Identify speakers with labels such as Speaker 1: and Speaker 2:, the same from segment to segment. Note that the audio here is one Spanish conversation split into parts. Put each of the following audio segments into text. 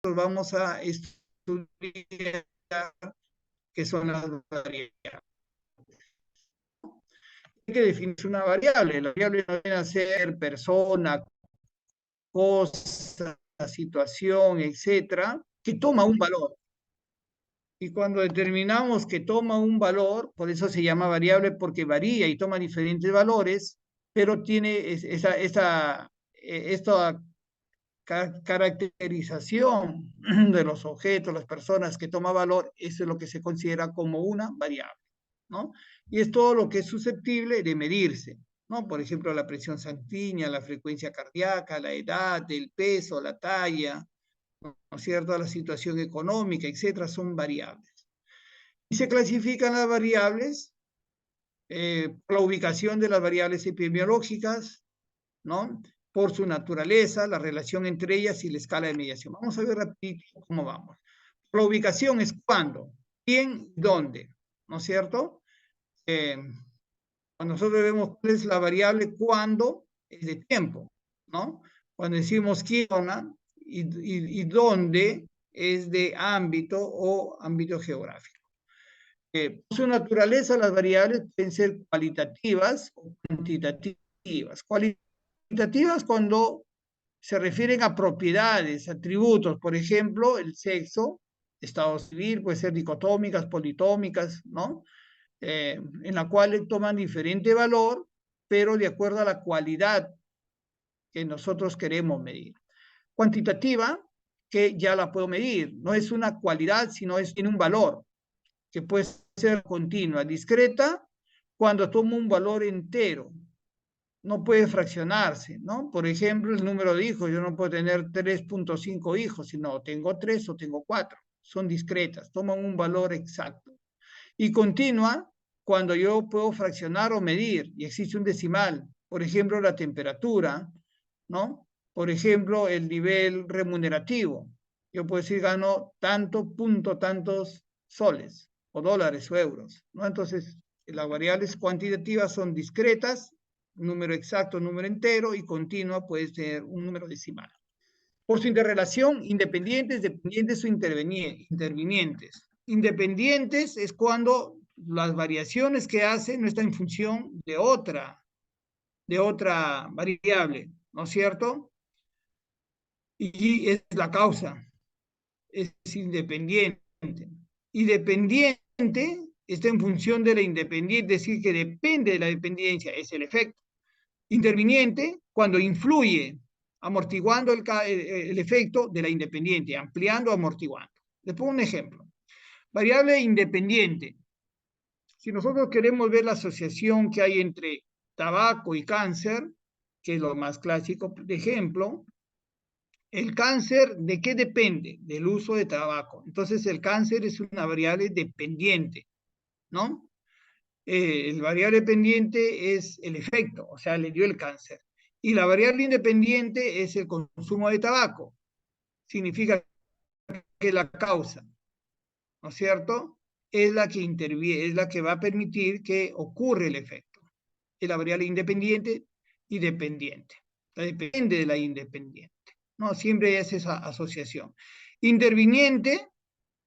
Speaker 1: vamos a estudiar qué son las variables. Hay que definir una variable. La variable no viene a ser persona, cosa, situación, etcétera, que toma un valor. Y cuando determinamos que toma un valor, por eso se llama variable, porque varía y toma diferentes valores, pero tiene esta caracterización de los objetos, las personas que toma valor, eso es lo que se considera como una variable, ¿no? Y es todo lo que es susceptible de medirse, ¿no? Por ejemplo, la presión sanguínea, la frecuencia cardíaca, la edad, el peso, la talla, ¿no es cierto? La situación económica, etcétera, son variables. Y se clasifican las variables por la ubicación de las variables epidemiológicas, ¿no? Por su naturaleza, la relación entre ellas y la escala de mediación. Vamos a ver rapidito cómo vamos. La ubicación es cuándo, quién, dónde, ¿no es cierto? Cuando nosotros vemos cuál es la variable cuándo, es de tiempo, ¿no? Cuando decimos quién y dónde, es de ámbito o ámbito geográfico. Por su naturaleza, las variables pueden ser cualitativas o cuantitativas. Cualitativas cuando se refieren a propiedades, atributos, por ejemplo, el sexo, estado civil, puede ser dicotómicas, politómicas, ¿no? En la cual toman diferente valor, pero de acuerdo a la cualidad que nosotros queremos medir. Cuantitativa, que ya la puedo medir, no es una cualidad, sino tiene un valor, que puede ser continua, discreta, cuando tomo un valor entero, no puede fraccionarse, ¿no? Por ejemplo, el número de hijos, yo no puedo tener 3.5 hijos, sino tengo 3 o tengo 4, son discretas, toman un valor exacto. Y continua cuando yo puedo fraccionar o medir y existe un decimal, por ejemplo, la temperatura, ¿no? Por ejemplo, el nivel remunerativo. Yo puedo decir gano tanto, punto, tantos soles o dólares o euros, ¿no? Entonces, las variables cuantitativas son discretas, número exacto, número entero, y continua puede ser un número decimal. Por su interrelación, independientes, dependientes o intervinientes. Independientes es cuando las variaciones que hace no están en función de otra variable, ¿no es cierto? Y es la causa, es independiente. Y dependiente está en función de la independiente, es decir, que depende de la dependencia, es el efecto. Interviniente, cuando influye, amortiguando el efecto de la independiente, ampliando, amortiguando. Les pongo un ejemplo. Variable independiente. Si nosotros queremos ver la asociación que hay entre tabaco y cáncer, que es lo más clásico de ejemplo, el cáncer, ¿de qué depende? Del uso de tabaco. Entonces, el cáncer es una variable dependiente, ¿no? El variable dependiente es el efecto, o sea, le dio el cáncer. Y la variable independiente es el consumo de tabaco. Significa que la causa, ¿no es cierto? Es la que interviene, es la que va a permitir que ocurra el efecto. Es la variable independiente y dependiente. Depende de la independiente. No, siempre es esa asociación. Interviniente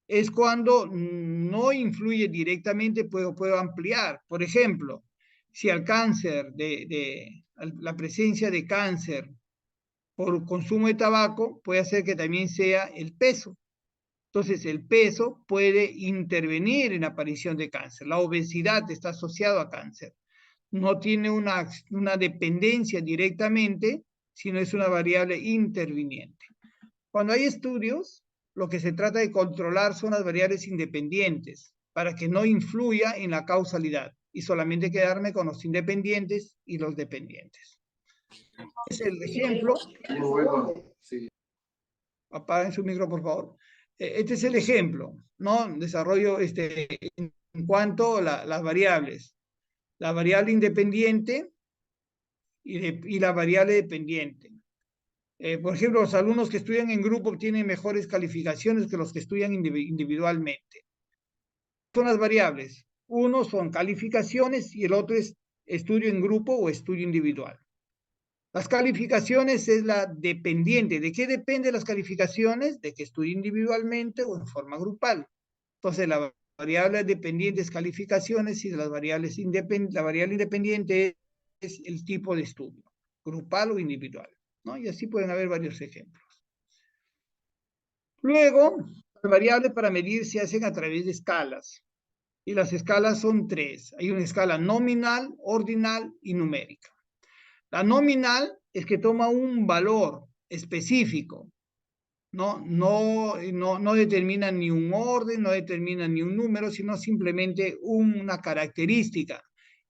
Speaker 1: es cuando no influye directamente, puedo ampliar. Por ejemplo, si al cáncer, la presencia de cáncer por consumo de tabaco, puede hacer que también sea el peso. Entonces, el peso puede intervenir en la aparición de cáncer. La obesidad está asociada a cáncer. No tiene una dependencia directamente, sino es una variable interviniente. Cuando hay estudios, lo que se trata de controlar son las variables independientes para que no influya en la causalidad y solamente quedarme con los independientes y los dependientes. Es el ejemplo. Apaguen su micro, por favor. Este es el ejemplo, ¿no? Desarrollo en cuanto a las variables. La variable independiente y la variable dependiente. Por ejemplo, los alumnos que estudian en grupo obtienen mejores calificaciones que los que estudian individualmente. Son las variables. Uno son calificaciones y el otro es estudio en grupo o estudio individual. Las calificaciones es la dependiente. ¿De qué dependen las calificaciones? De que estudie individualmente o en forma grupal. Entonces, la variable dependiente es calificaciones y las variables la variable independiente es el tipo de estudio, grupal o individual, ¿no? Y así pueden haber varios ejemplos. Luego, las variables para medir se hacen a través de escalas. Y las escalas son tres. Hay una escala nominal, ordinal y numérica. La nominal es que toma un valor específico, no determina ni un orden, no determina ni un número, sino simplemente una característica.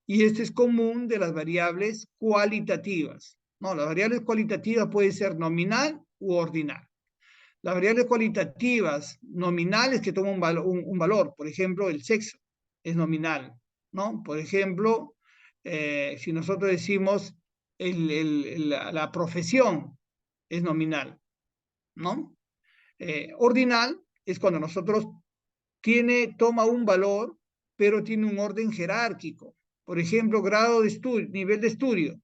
Speaker 1: Y esto es común de las variables cualitativas. No, las variables cualitativas pueden ser nominal u ordinal. Las variables cualitativas nominales que toman un valor, por ejemplo, el sexo es nominal, ¿no? Por ejemplo, si nosotros decimos la profesión es nominal, ¿no? Ordinal es cuando nosotros toma un valor, pero tiene un orden jerárquico. Por ejemplo, grado de estudio, nivel de estudio.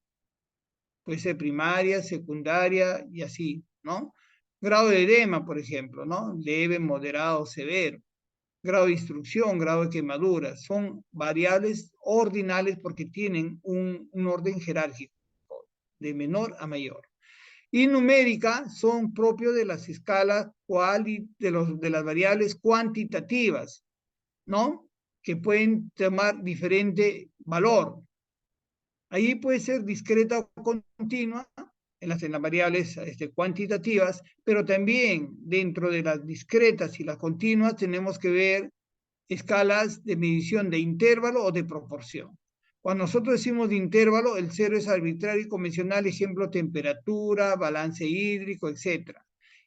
Speaker 1: Puede ser primaria, secundaria y así, ¿no? Grado de edema, por ejemplo, ¿no? Leve, moderado, severo. Grado de instrucción, grado de quemadura. Son variables ordinales porque tienen un orden jerárquico, de menor a mayor. Y numérica son propios de las escalas de las variables cuantitativas, ¿no? Que pueden tomar diferente valor. Ahí puede ser discreta o continua en las variables cuantitativas, pero también dentro de las discretas y las continuas tenemos que ver escalas de medición de intervalo o de proporción. Cuando nosotros decimos de intervalo, el cero es arbitrario y convencional, ejemplo, temperatura, balance hídrico, etc.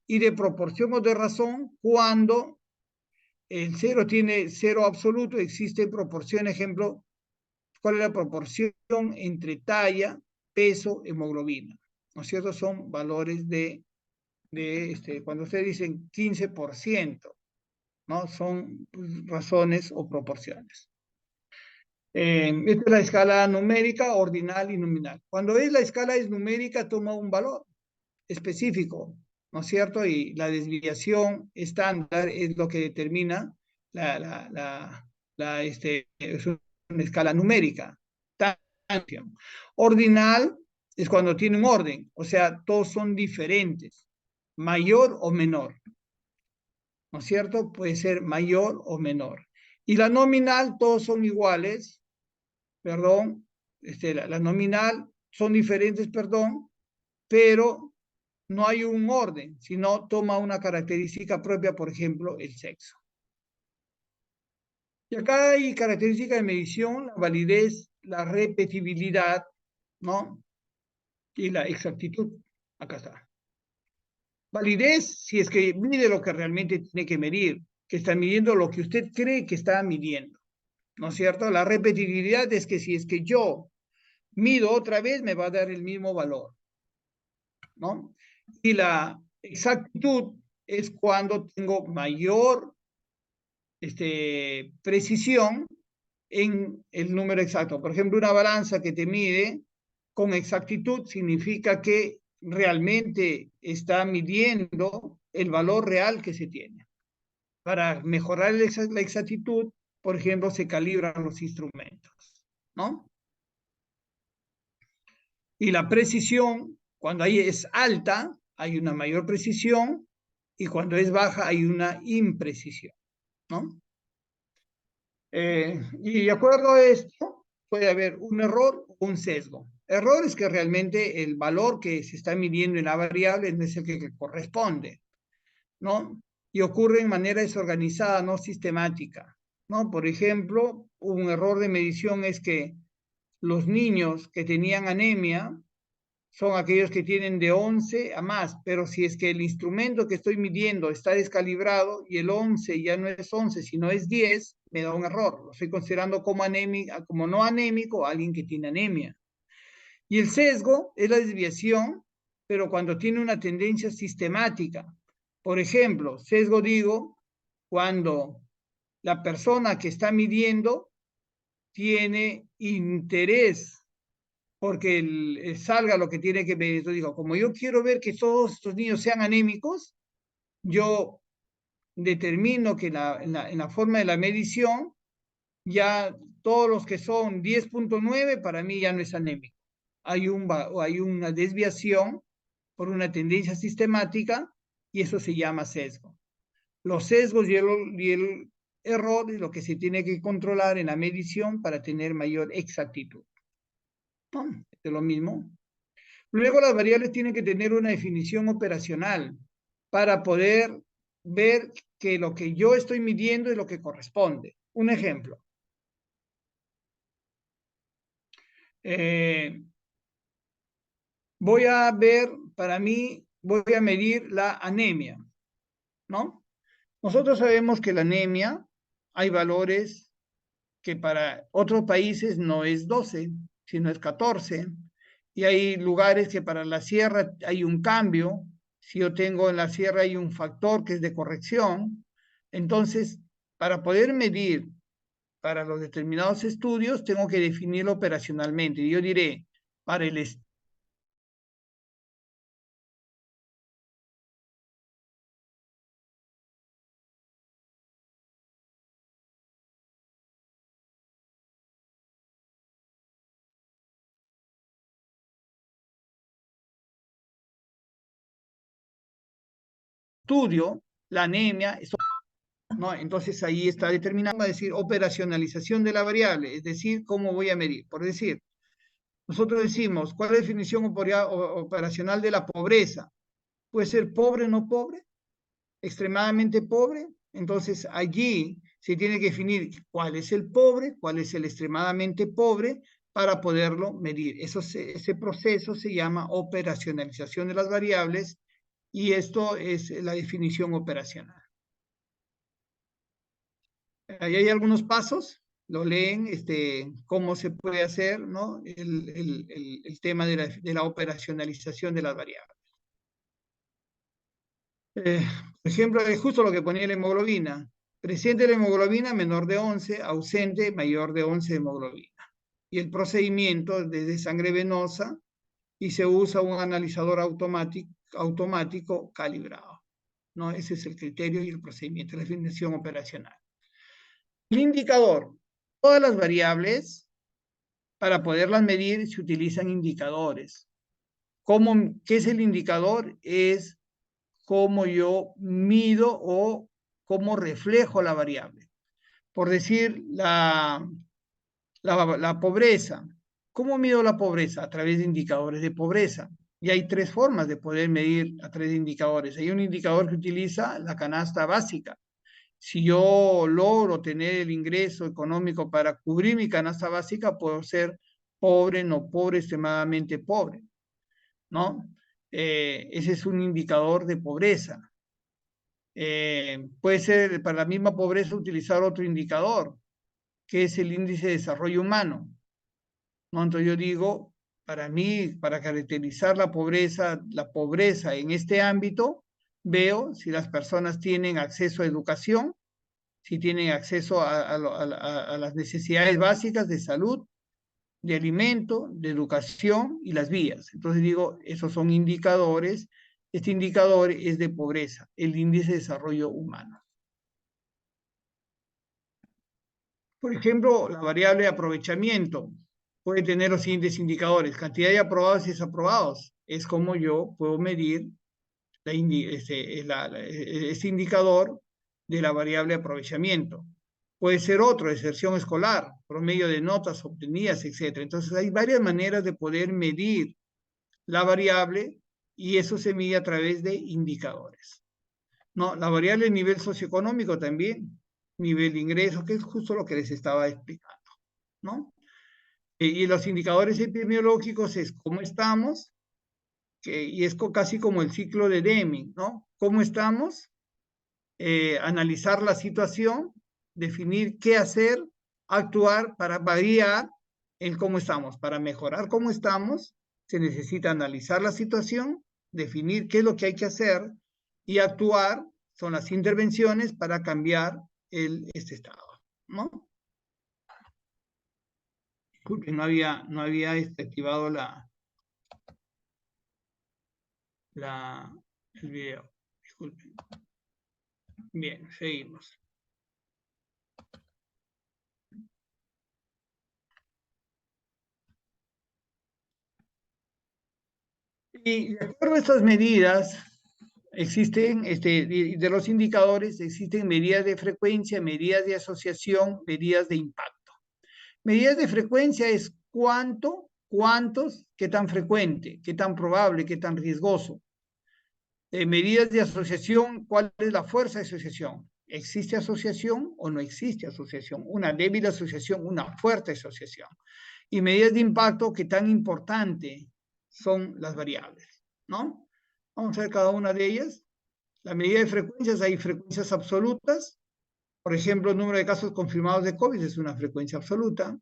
Speaker 1: Y de proporción o de razón, cuando el cero tiene cero absoluto, existe proporción, ejemplo, ¿cuál es la proporción entre talla, peso, hemoglobina? ¿No es cierto? Son valores cuando ustedes dicen 15%, ¿no? Son razones o proporciones. Esta es la escala numérica, ordinal y nominal. Cuando la escala es numérica, toma un valor específico, ¿no es cierto? Y la desviación estándar es lo que determina es una escala numérica. Ordinal es cuando tiene un orden, o sea, todos son diferentes, mayor o menor, ¿no es cierto? Puede ser mayor o menor. Y la nominal, todos son iguales, perdón, la nominal son diferentes, perdón, pero no hay un orden, sino toma una característica propia, por ejemplo, el sexo. Y acá hay características de medición, la validez, la repetibilidad, ¿no? Y la exactitud. Acá está. Validez, si es que mide lo que realmente tiene que medir, que está midiendo lo que usted cree que está midiendo, ¿no es cierto? La repetibilidad es que si es que yo mido otra vez, me va a dar el mismo valor, ¿no? Y la exactitud es cuando tengo mayor precisión en el número exacto. Por ejemplo, una balanza que te mide con exactitud significa que realmente está midiendo el valor real que se tiene. Para mejorar la exactitud, por ejemplo, se calibran los instrumentos, ¿no? Y la precisión, cuando ahí es alta, hay una mayor precisión, y cuando es baja, hay una imprecisión, ¿no? Y de acuerdo a esto, puede haber un error o un sesgo. Error es que realmente el valor que se está midiendo en la variable no es el que corresponde, ¿no? Y ocurre en manera desorganizada, no sistemática, ¿no? Por ejemplo, un error de medición es que los niños que tenían anemia son aquellos que tienen de 11 a más, pero si es que el instrumento que estoy midiendo está descalibrado y el 11 ya no es 11, sino es 10, me da un error. Lo estoy considerando como como no anémico a alguien que tiene anemia. Y el sesgo es la desviación, pero cuando tiene una tendencia sistemática. Por ejemplo, sesgo digo cuando la persona que está midiendo tiene interés porque salga lo que tiene que ver. Entonces digo, como yo quiero ver que todos estos niños sean anémicos, yo determino que en la forma de la medición, ya todos los que son 10.9 para mí ya no es anémico. Hay una desviación por una tendencia sistemática y eso se llama sesgo. Los sesgos y el error es lo que se tiene que controlar en la medición para tener mayor exactitud. ¿No? Es lo mismo. Luego las variables tienen que tener una definición operacional para poder ver que lo que yo estoy midiendo es lo que corresponde. Un ejemplo. Voy a ver, para mí, voy a medir la anemia, ¿no? Nosotros sabemos que la anemia hay valores que para otros países no es 12, sino es 14. Y hay lugares que para la sierra hay un cambio. Si yo tengo en la sierra hay un factor que es de corrección. Entonces, para poder medir para los determinados estudios, tengo que definirlo operacionalmente. Yo diré, para el estudio, la anemia, ¿no? Entonces ahí está determinado, a decir, operacionalización de la variable, es decir, cómo voy a medir. Por decir, nosotros decimos, ¿cuál es la definición operacional de la pobreza? Puede ser pobre o no pobre, extremadamente pobre. Entonces allí se tiene que definir cuál es el pobre, cuál es el extremadamente pobre para poderlo medir. Ese proceso se llama operacionalización de las variables y esto es la definición operacional. Ahí hay algunos pasos, lo leen, cómo se puede hacer, ¿no? El tema de la operacionalización de las variables. Por ejemplo, es justo lo que ponía la hemoglobina. Presente la hemoglobina menor de 11, ausente mayor de 11 de hemoglobina. Y el procedimiento desde sangre venosa y se usa un analizador automático calibrado, ¿no? Ese es el criterio y el procedimiento, la definición operacional. El indicador. Todas las variables, para poderlas medir, se utilizan indicadores. ¿Qué es el indicador? Es cómo yo mido o cómo reflejo la variable. Por decir, la pobreza. ¿Cómo mido la pobreza? A través de indicadores de pobreza. Y hay tres formas de poder medir a través de indicadores. Hay un indicador que utiliza la canasta básica. Si yo logro tener el ingreso económico para cubrir mi canasta básica, puedo ser pobre, no pobre, extremadamente pobre, ¿no? Ese es un indicador de pobreza. Puede ser para la misma pobreza utilizar otro indicador, que es el índice de desarrollo humano, ¿no? Entonces yo digo, para mí, para caracterizar la pobreza en este ámbito, veo si las personas tienen acceso a educación, si tienen acceso a las necesidades básicas de salud, de alimento, de educación y las vías. Entonces digo, esos son indicadores. Este indicador es de pobreza, el índice de desarrollo humano. Por ejemplo, la variable de aprovechamiento puede tener los siguientes indicadores: cantidad de aprobados y desaprobados. Es como yo puedo medir este indicador de la variable de aprovechamiento. Puede ser otro, deserción escolar, promedio de notas obtenidas, etc. Entonces hay varias maneras de poder medir la variable y eso se mide a través de indicadores. No, la variable de nivel socioeconómico también, nivel de ingreso, que es justo lo que les estaba explicando, ¿no? Y los indicadores epidemiológicos es cómo estamos, y es casi como el ciclo de Deming, ¿no? ¿Cómo estamos? Analizar la situación, definir qué hacer, actuar para variar en cómo estamos. Para mejorar cómo estamos, se necesita analizar la situación, definir qué es lo que hay que hacer y actuar, son las intervenciones para cambiar este estado, ¿no? Disculpen, no había activado el video. Disculpen. Bien, seguimos. Y de acuerdo a estas medidas, existen, de los indicadores, existen medidas de frecuencia, medidas de asociación, medidas de impacto. Medidas de frecuencia es cuántos, qué tan frecuente, qué tan probable, qué tan riesgoso. Medidas de asociación, ¿cuál es la fuerza de asociación? ¿Existe asociación o no existe asociación? Una débil asociación, una fuerte asociación. Y medidas de impacto, ¿qué tan importante son las variables? ¿No? Vamos a ver cada una de ellas. La medida de frecuencias, hay frecuencias absolutas. Por ejemplo, el número de casos confirmados de COVID es una frecuencia absoluta.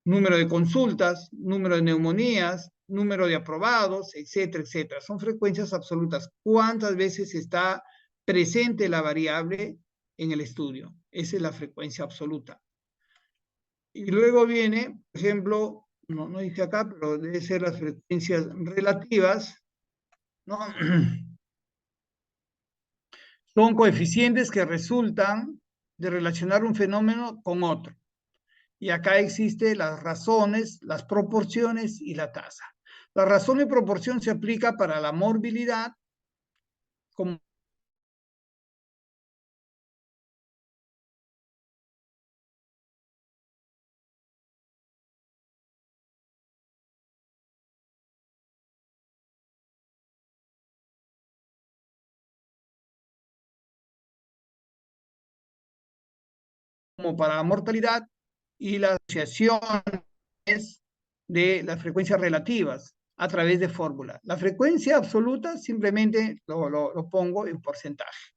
Speaker 1: Número de consultas, número de neumonías, número de aprobados, etcétera, etcétera. Son frecuencias absolutas. ¿Cuántas veces está presente la variable en el estudio? Esa es la frecuencia absoluta. Y luego viene, por ejemplo, no dice acá, pero debe ser las frecuencias relativas, ¿no? Son coeficientes que resultan de relacionar un fenómeno con otro. Y acá existen las razones, las proporciones y la tasa. La razón y proporción se aplica para la morbilidad como para la mortalidad y las asociaciones de las frecuencias relativas a través de fórmula. La frecuencia absoluta simplemente lo pongo en porcentaje,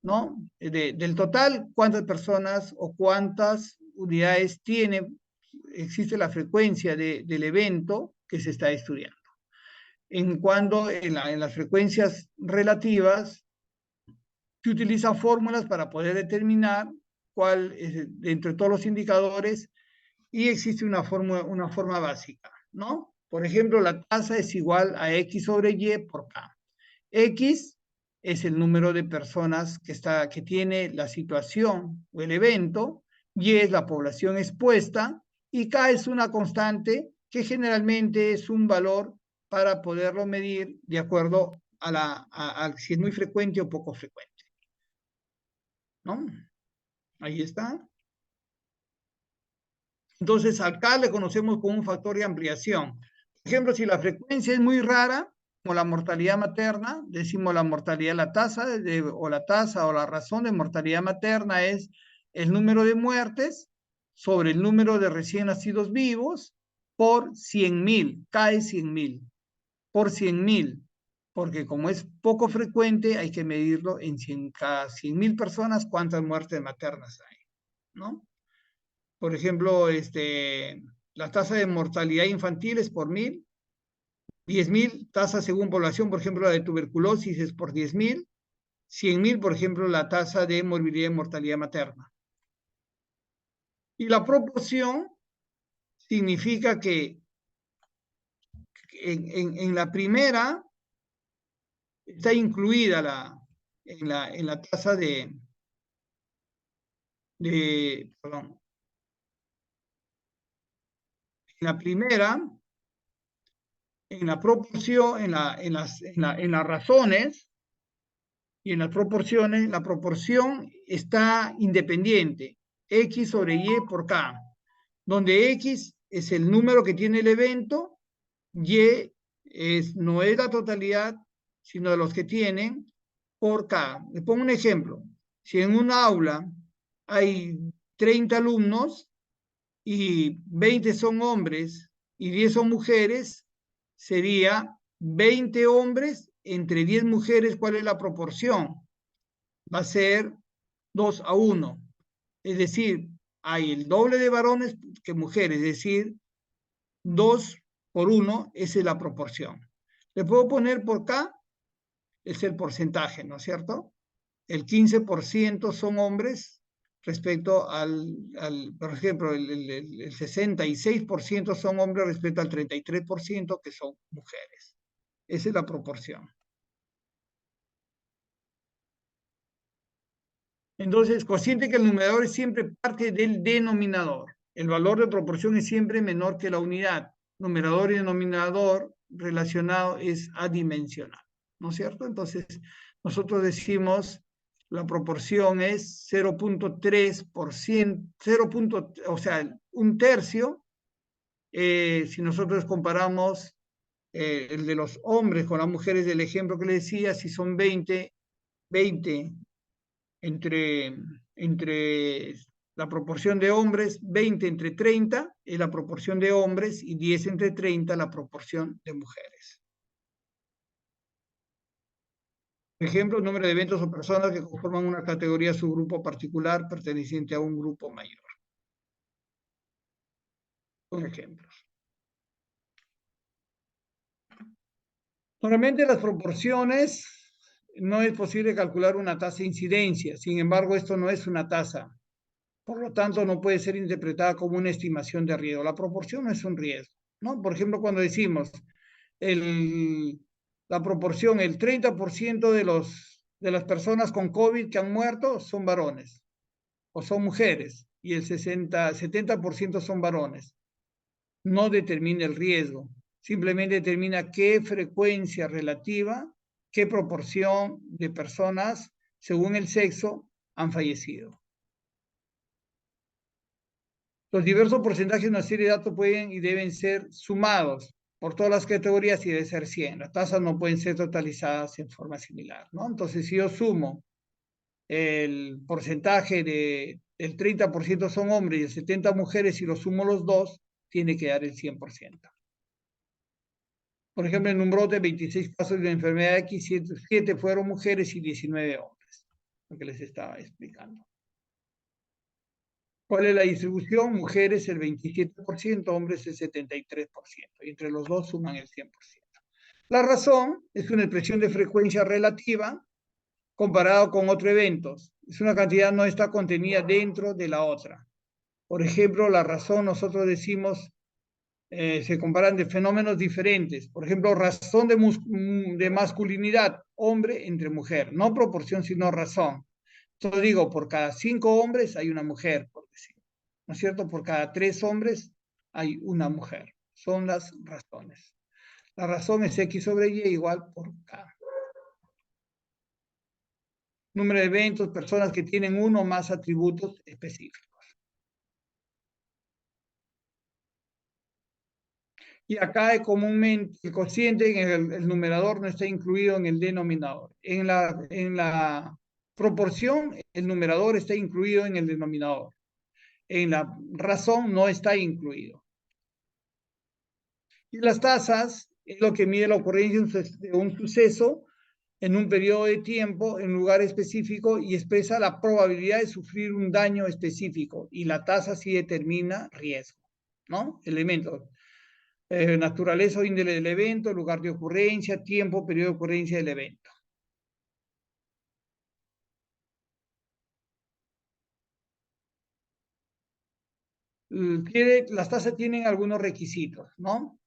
Speaker 1: ¿no? Del total, ¿cuántas personas o cuántas unidades existe la frecuencia del evento que se está estudiando? En cuanto en las frecuencias relativas, se utilizan fórmulas para poder determinar cuál es, entre todos los indicadores, y existe una forma básica, ¿no? Por ejemplo, la tasa es igual a X sobre Y por K. X es el número de personas que tiene la situación o el evento, Y es la población expuesta, y K es una constante que generalmente es un valor para poderlo medir de acuerdo a si es muy frecuente o poco frecuente, ¿no? Ahí está. Entonces, acá le conocemos como un factor de ampliación. Por ejemplo, si la frecuencia es muy rara, como la mortalidad materna, decimos la mortalidad, la tasa o la razón de mortalidad materna es el número de muertes sobre el número de recién nacidos vivos por 100.000, cae 100.000, por 100.000, porque como es poco frecuente, hay que medirlo en cada 100.000 personas, cuántas muertes maternas hay, ¿no? Por ejemplo, la tasa de mortalidad infantil es por 1.000, 10.000 tasas según población, por ejemplo, la de tuberculosis es por 10.000, 100.000, por ejemplo, la tasa de morbilidad y mortalidad materna. Y la proporción significa que en la primera está incluida en la tasa perdón, en la primera, en la proporción, en las razones y en las proporciones, la proporción está independiente, X sobre Y por K, donde X es el número que tiene el evento, Y no es la totalidad, sino de los que tienen, por K. Le pongo un ejemplo. Si en un aula hay 30 alumnos y 20 son hombres y 10 son mujeres, sería 20 hombres entre 10 mujeres. ¿Cuál es la proporción? Va a ser 2-1. Es decir, hay el doble de varones que mujeres, es decir, 2-1, esa es la proporción. Le puedo poner por K, es el porcentaje, ¿no es cierto? El 15% son hombres, respecto por ejemplo, el 66% son hombres respecto al 33% que son mujeres. Esa es la proporción. Entonces, consciente que el numerador es siempre parte del denominador. El valor de proporción es siempre menor que la unidad. Numerador y denominador relacionado es adimensional, ¿no es cierto? Entonces, nosotros decimos la proporción es 0.3%, 0, o sea, un tercio. Si nosotros comparamos el de los hombres con las mujeres del ejemplo que le decía, si son 20 entre la proporción de hombres, 20 entre 30 es la proporción de hombres y 10 entre 30 la proporción de mujeres. Por ejemplo, número de eventos o personas que conforman una categoría subgrupo particular perteneciente a un grupo mayor. Son ejemplos. Normalmente las proporciones no es posible calcular una tasa de incidencia. Sin embargo, esto no es una tasa. Por lo tanto, no puede ser interpretada como una estimación de riesgo. La proporción no es un riesgo, ¿no? Por ejemplo, cuando decimos la proporción, el 30% de las personas con COVID que han muerto son varones o son mujeres y el 70% son varones. No determina el riesgo, simplemente determina qué frecuencia relativa, qué proporción de personas según el sexo han fallecido. Los diversos porcentajes de una serie de datos pueden y deben ser sumados por todas las categorías y debe ser 100. Las tasas no pueden ser totalizadas en forma similar, ¿no? Entonces, si yo sumo el porcentaje del 30% son hombres y el 70% mujeres y lo sumo los dos, tiene que dar el 100%. Por ejemplo, en un brote, 26 casos de la enfermedad X, 7 fueron mujeres y 19 hombres, lo que les estaba explicando. ¿Cuál es la distribución? Mujeres el 27%, hombres el 73%, y entre los dos suman el 100%. La razón es una expresión de frecuencia relativa comparado con otros eventos. Es una cantidad no está contenida dentro de la otra. Por ejemplo, la razón nosotros decimos, se comparan de fenómenos diferentes. Por ejemplo, razón de masculinidad, hombre entre mujer, no proporción sino razón. Entonces digo, por cada 5 hombres hay una mujer, por decir. ¿No es cierto? Por cada 3 hombres hay una mujer. Son las razones. La razón es X sobre Y igual por K. Número de eventos, personas que tienen uno o más atributos específicos. Y acá comúnmente el cociente en el numerador no está incluido en el denominador. En la proporción, el numerador está incluido en el denominador. En la razón no está incluido. Y las tasas es lo que mide la ocurrencia de un suceso en un periodo de tiempo, en un lugar específico, y expresa la probabilidad de sufrir un daño específico. Y la tasa sí determina riesgo, ¿no? Elementos. Naturaleza o índole del evento, lugar de ocurrencia, tiempo, periodo de ocurrencia del evento. Las tasas tienen algunos requisitos, ¿no?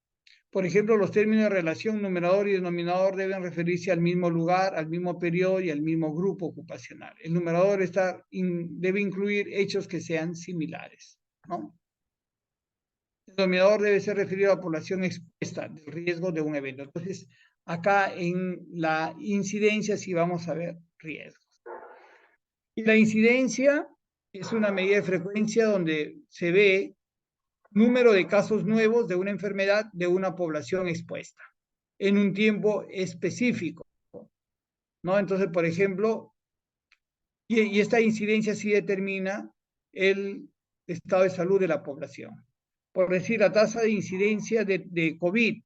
Speaker 1: Por ejemplo, los términos de relación numerador y denominador deben referirse al mismo lugar, al mismo periodo y al mismo grupo ocupacional. El numerador debe incluir hechos que sean similares, ¿no? El denominador debe ser referido a la población expuesta del riesgo de un evento. Entonces, acá en la incidencia sí vamos a ver riesgos. Y la incidencia es una medida de frecuencia donde se ve número de casos nuevos de una enfermedad de una población expuesta en un tiempo específico, ¿no? Entonces, por ejemplo, y esta incidencia sí determina el estado de salud de la población. Por decir, la tasa de incidencia de COVID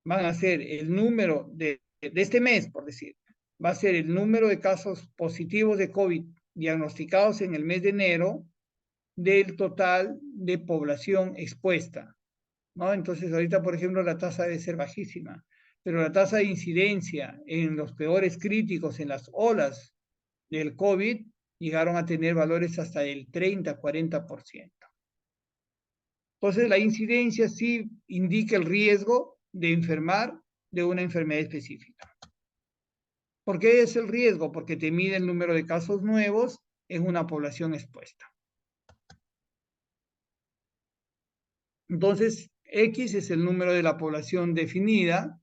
Speaker 1: van a ser el número de este mes, por decir, va a ser el número de casos positivos de COVID diagnosticados en el mes de enero del total de población expuesta, ¿no? Entonces, ahorita, por ejemplo, la tasa debe ser bajísima, pero la tasa de incidencia en los peores críticos, en las olas del COVID, llegaron a tener valores hasta del 30-40%. Entonces, la incidencia sí indica el riesgo de enfermar de una enfermedad específica. ¿Por qué es el riesgo? Porque te mide el número de casos nuevos en una población expuesta. Entonces, X es el número de la población definida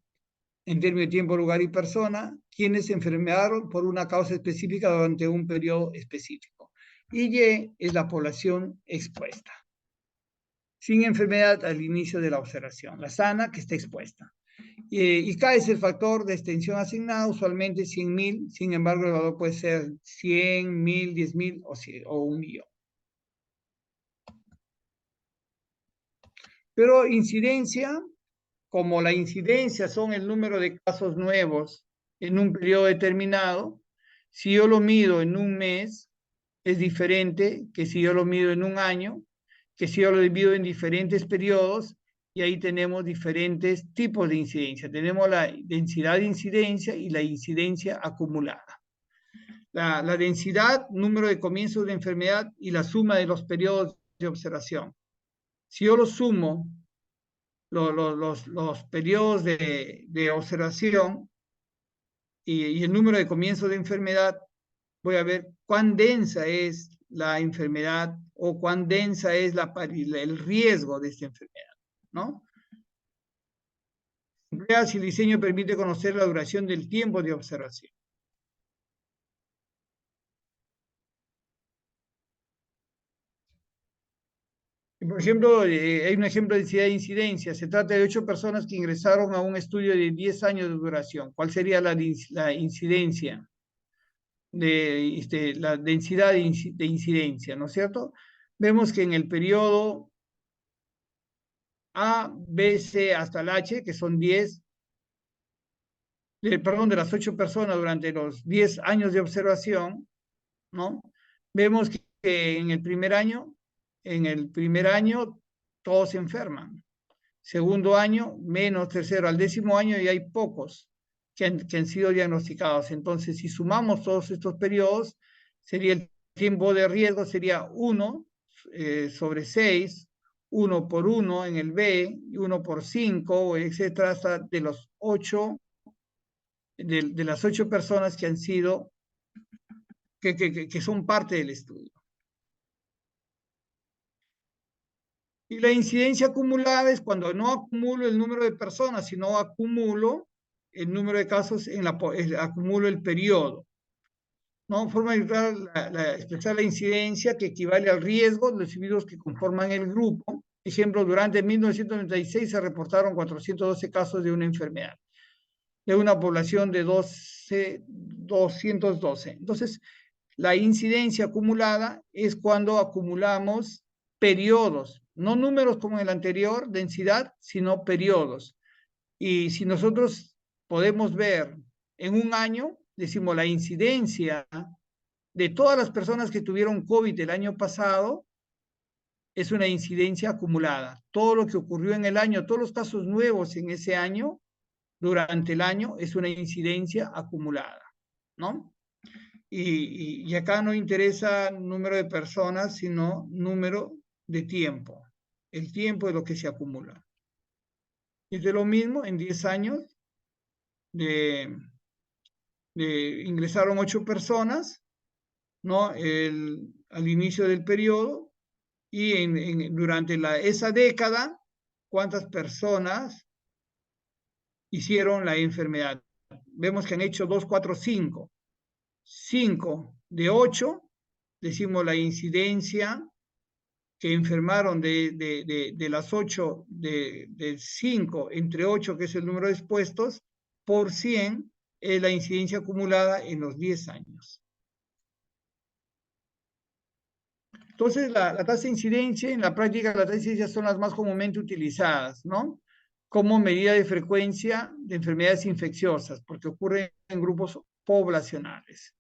Speaker 1: en términos de tiempo, lugar y persona, quienes se enfermaron por una causa específica durante un periodo específico. Y Y es la población expuesta, sin enfermedad al inicio de la observación, la sana que está expuesta. Y K es el factor de extensión asignado, usualmente 100.000, sin embargo el valor puede ser 100, 1000, 10.000 o 1.000.000. Pero incidencia, como la incidencia son el número de casos nuevos en un periodo determinado, si yo lo mido en un mes, es diferente que si yo lo mido en un año, que si yo lo divido en diferentes periodos, y ahí tenemos diferentes tipos de incidencia. Tenemos la densidad de incidencia y la incidencia acumulada. La densidad, número de comienzos de enfermedad y la suma de los periodos de observación. Si yo lo sumo, los periodos de observación y el número de comienzos de enfermedad, voy a ver cuán densa es la enfermedad o cuán densa es el riesgo de esta enfermedad, ¿no? Si el diseño permite conocer la duración del tiempo de observación. Por ejemplo, hay un ejemplo de densidad de incidencia. Se trata de 8 personas que ingresaron a un estudio de 10 años de duración. ¿Cuál sería la incidencia? La densidad de incidencia, ¿no es cierto? Vemos que en el periodo A, B, C hasta el H, que son 10, perdón, de las 8 personas durante los 10 años de observación, ¿no? Vemos que en el primer año todos se enferman. Segundo año, menos. Tercero, al 10.º año ya hay pocos que han sido diagnosticados. Entonces, si sumamos todos estos periodos, sería el tiempo de riesgo, sería 1 sobre 6, 1 por 1 en el B, y 1 por 5, etcétera, hasta de los 8, de las 8 personas que han sido, que son parte del estudio. Y la incidencia acumulada es cuando no acumulo el número de personas, sino acumulo el número de casos, acumulo el periodo. ¿No? Forma de expresar la incidencia que equivale al riesgo de los individuos que conforman el grupo. Ejemplo, durante 1996 se reportaron 412 casos de una enfermedad, de una población de 212. Entonces, la incidencia acumulada es cuando acumulamos periodos, no números como en el anterior, densidad, sino periodos. Y si nosotros podemos ver en un año, decimos la incidencia de todas las personas que tuvieron COVID el año pasado, es una incidencia acumulada. Todo lo que ocurrió en el año, todos los casos nuevos en ese año, durante el año, es una incidencia acumulada, ¿no? Y acá no interesa número de personas, sino número de tiempo. El tiempo es lo que se acumula. Es de lo mismo, en 10 años ingresaron 8 personas, ¿no? Al inicio del periodo, y durante esa década, ¿cuántas personas hicieron la enfermedad? Vemos que han hecho 2, 4, 5. 5 de 8, decimos la incidencia que enfermaron de las 8, de 5 entre 8, que es el número de expuestos, por 100 es la incidencia acumulada en los 10 años. Entonces, la tasa de incidencia, en la práctica, las tasas de incidencia son las más comúnmente utilizadas, ¿no? Como medida de frecuencia de enfermedades infecciosas, porque ocurren en grupos poblacionales.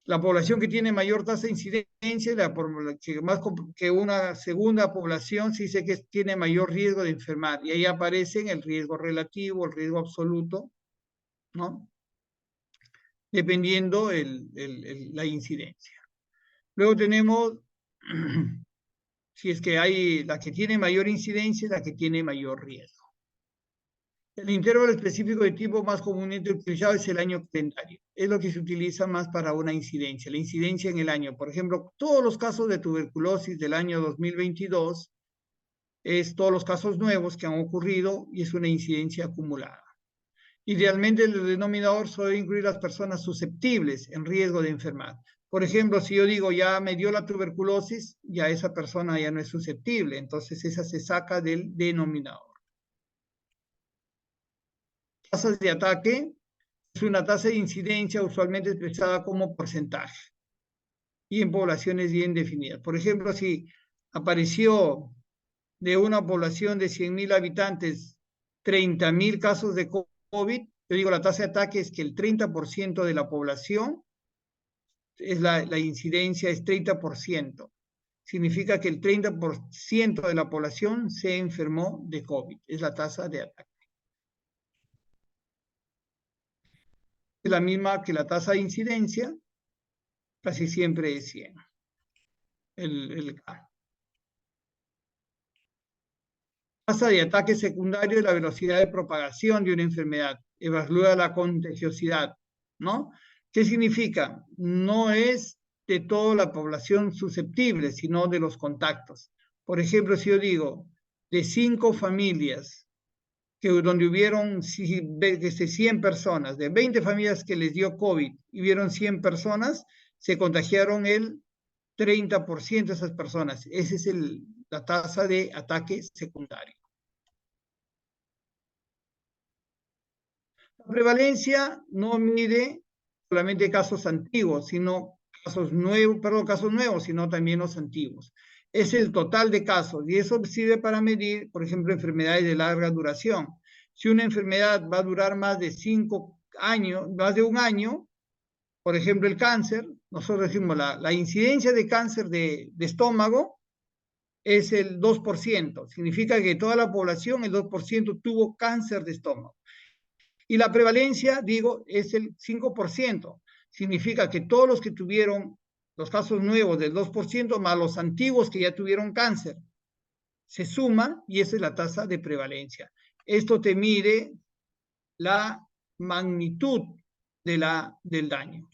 Speaker 1: La población que tiene mayor tasa de incidencia, más que una segunda población, se dice que tiene mayor riesgo de enfermar. Y ahí aparecen el riesgo relativo, el riesgo absoluto, ¿no? Dependiendo la incidencia. Luego tenemos, si es que hay la que tiene mayor incidencia y la que tiene mayor riesgo. El intervalo específico de tipo más comúnmente utilizado es el año calendario. Es lo que se utiliza más para una incidencia. La incidencia en el año, por ejemplo, todos los casos de tuberculosis del año 2022 es todos los casos nuevos que han ocurrido y es una incidencia acumulada. Idealmente el denominador suele incluir las personas susceptibles en riesgo de enfermar. Por ejemplo, si yo digo ya me dio la tuberculosis, ya esa persona ya no es susceptible, entonces esa se saca del denominador. Tasas de ataque es una tasa de incidencia usualmente expresada como porcentaje y en poblaciones bien definidas. Por ejemplo, si apareció de una población de 100.000 habitantes 30.000 casos de COVID, yo digo la tasa de ataque es que el 30% de la población, es la incidencia es 30%. Significa que el 30% de la población se enfermó de COVID, es la tasa de ataque. Es la misma que la tasa de incidencia, casi siempre es 100. El tasa de ataque secundario es la velocidad de propagación de una enfermedad, evalúa la contagiosidad, ¿no? ¿Qué significa? No es de toda la población susceptible, sino de los contactos. Por ejemplo, si yo digo, de 5 familias, donde hubieron 100 personas, de 20 familias que les dio COVID y hubieron 100 personas, se contagiaron el 30% de esas personas. Esa es la tasa de ataque secundario. La prevalencia no mide solamente casos antiguos, sino casos nuevos, sino también los antiguos. Es el total de casos y eso sirve para medir, por ejemplo, enfermedades de larga duración. Si una enfermedad va a durar más de 5 años, más de un año, por ejemplo, el cáncer, nosotros decimos la incidencia de cáncer de estómago es el 2%. Significa que toda la población, el 2% tuvo cáncer de estómago. Y la prevalencia, digo, es el 5%. Significa que todos los que tuvieron los casos nuevos del 2% más los antiguos que ya tuvieron cáncer, se suma y esa es la tasa de prevalencia. Esto te mide la magnitud del daño.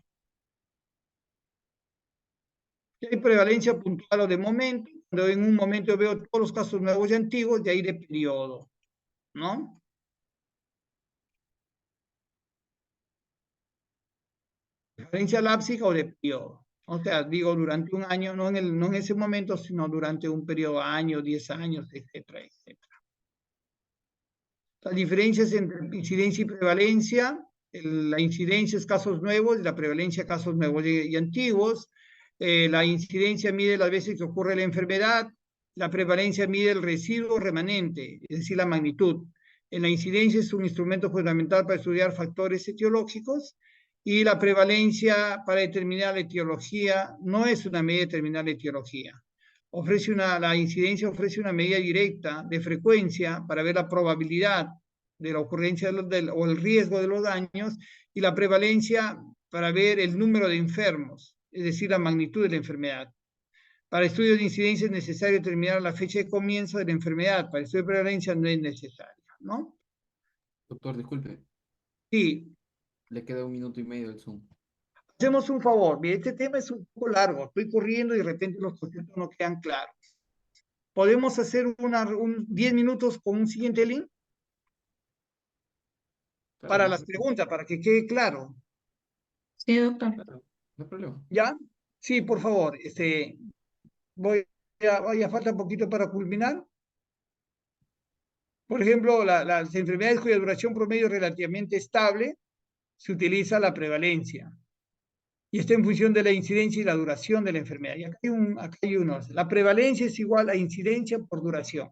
Speaker 1: Hay prevalencia puntual o de momento, cuando en un momento veo todos los casos nuevos y antiguos, de ahí de periodo, ¿no? Prevalencia lápsica o de periodo. O sea, digo, durante un año, no en ese momento, sino durante un periodo, años, 10 años, etcétera, etcétera. Las diferencias entre incidencia y prevalencia, la incidencia es casos nuevos y la prevalencia casos nuevos y antiguos. La incidencia mide las veces que ocurre la enfermedad, la prevalencia mide el residuo remanente, es decir, la magnitud. En la incidencia es un instrumento fundamental para estudiar factores etiológicos y la prevalencia para determinar la etiología no es una medida de determinar la etiología. La incidencia ofrece una medida directa de frecuencia para ver la probabilidad de la ocurrencia o el riesgo de los daños y la prevalencia para ver el número de enfermos, es decir, la magnitud de la enfermedad. Para estudios de incidencia es necesario determinar la fecha de comienzo de la enfermedad. Para estudios de prevalencia no es necesario, ¿no?
Speaker 2: Doctor, disculpe,
Speaker 1: Sí,
Speaker 2: le queda 1 minuto y medio del Zoom.
Speaker 1: hacemos un favor. Mire, este tema es un poco largo. Estoy corriendo y de repente los conceptos no quedan claros. ¿Podemos hacer 10 minutos con un siguiente link
Speaker 2: Claro,
Speaker 1: para
Speaker 2: no hay
Speaker 1: las
Speaker 2: problema.
Speaker 1: preguntas, para que quede claro?
Speaker 3: Sí, doctor.
Speaker 2: Claro, no hay problema.
Speaker 1: ¿Ya? Sí, por favor. Ya falta un poquito para culminar. Por ejemplo, las enfermedades cuya duración promedio es relativamente estable, se utiliza la prevalencia. Y está en función de la incidencia y la duración de la enfermedad. Y acá hay unos. La prevalencia es igual a incidencia por duración.